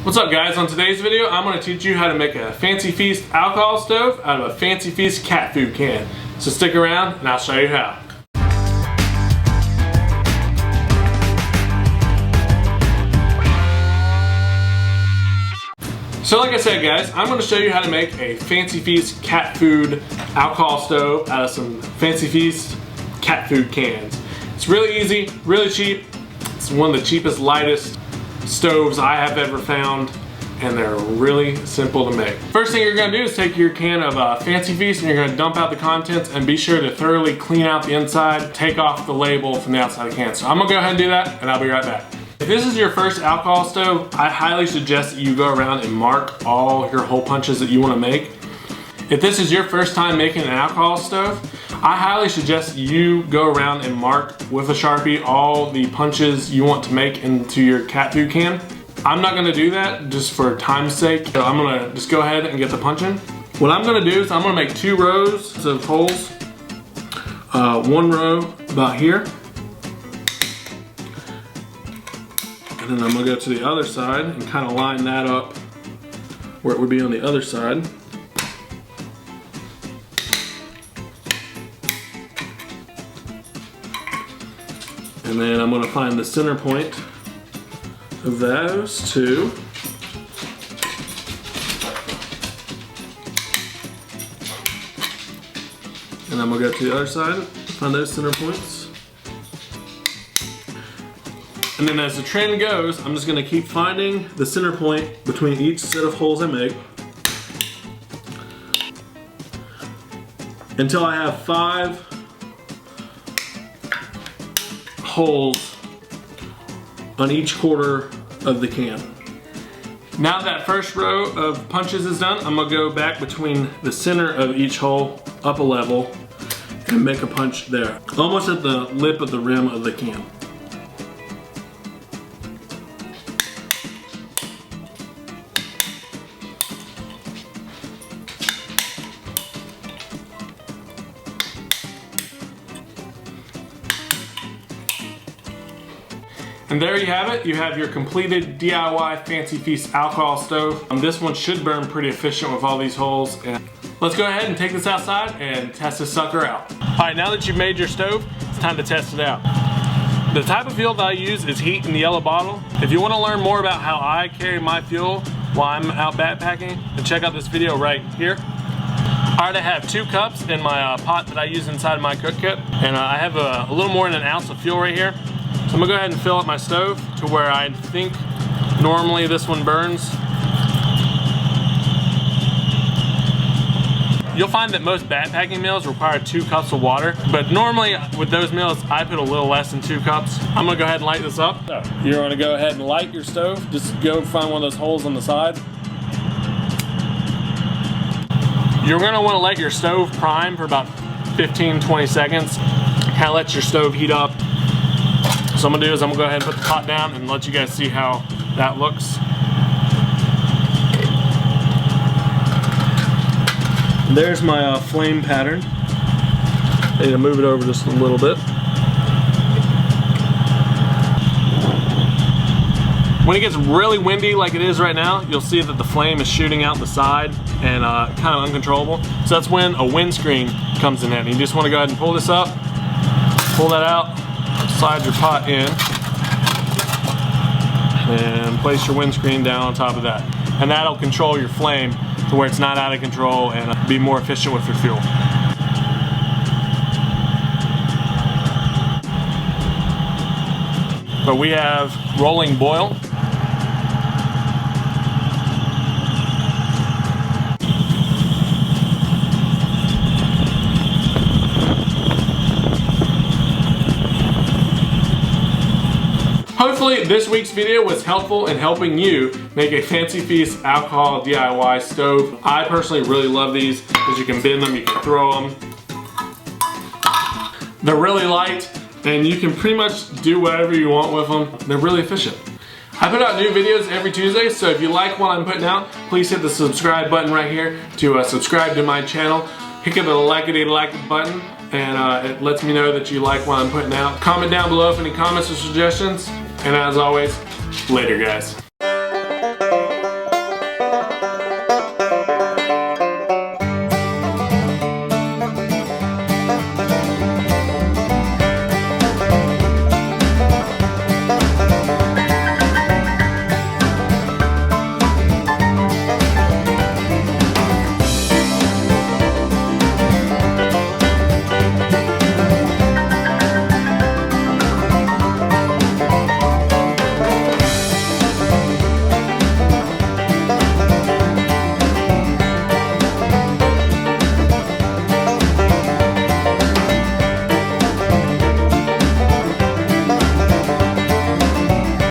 What's up guys? On today's video I'm going to teach you how to make a Fancy Feast alcohol stove out of a Fancy Feast cat food can. So stick around and I'll show you how. So like I said guys, I'm going to show you how to make a Fancy Feast cat food alcohol stove out of some Fancy Feast cat food cans. It's really easy, really cheap. It's one of the cheapest, lightest stoves I have ever found, and they're really simple to make. First thing you're going to do is take your can of Fancy Feast and you're going to dump out the contents and be sure to thoroughly clean out the inside, take off the label from the outside of the can. So I'm going to go ahead and do that and I'll be right back. If this is your first alcohol stove, I highly suggest that you go around and mark all your hole punches that you want to make. If this is your first time making an alcohol stove, I highly suggest you go around and mark with a Sharpie all the punches you want to make into your cat food can. I'm not gonna do that just for time's sake. So I'm gonna just go ahead and get the punch in. What I'm gonna do is I'm gonna make 2 rows of holes. One row about here. And then I'm gonna go to the other side and kind of line that up where it would be on the other side. And then I'm going to find the center point of those 2. And I'm going to go to the other side, find those center points. And then as the trend goes, I'm just going to keep finding the center point between each set of holes I make until I have 5 holes on each quarter of the can. Now that first row of punches is done, I'm gonna go back between the center of each hole up a level and make a punch there, almost at the lip of the rim of the can. And there you have it. You have your completed DIY Fancy Feast alcohol stove. This one should burn pretty efficient with all these holes. And let's go ahead and take this outside and test this sucker out. All right, now that you've made your stove, it's time to test it out. The type of fuel that I use is heat in the yellow bottle. If you want to learn more about how I carry my fuel while I'm out backpacking, then check out this video right here. All right, I have 2 cups in my pot that I use inside my cook kit. And I have a little more than an ounce of fuel right here. So I'm gonna go ahead and fill up my stove to where I think normally this one burns. You'll find that most backpacking meals require 2 cups of water, but normally with those meals I put a little less than 2 cups. I'm gonna go ahead and light this up. So you're gonna go ahead and light your stove. Just go find one of those holes on the side. You're gonna wanna let your stove prime for about 15-20 seconds. Kind of let your stove heat up. So what I'm gonna do is I'm gonna go ahead and put the pot down and let you guys see how that looks. And there's my flame pattern. I need to move it over just a little bit. When it gets really windy like it is right now, you'll see that the flame is shooting out the side and kind of uncontrollable. So that's when a windscreen comes in handy. You just wanna go ahead and pull this up, pull that out, slide your pot in and place your windscreen down on top of that, and that'll control your flame to where it's not out of control and be more efficient with your fuel. But we have rolling boil. Hopefully this week's video was helpful in helping you make a Fancy Feast alcohol DIY stove. I personally really love these because you can bend them, you can throw them. They're really light and you can pretty much do whatever you want with them. They're really efficient. I put out new videos every Tuesday, so if you like what I'm putting out, please hit the subscribe button right here to subscribe to my channel. Hit the like button and it lets me know that you like what I'm putting out. Comment down below if any comments or suggestions. And as always, later guys.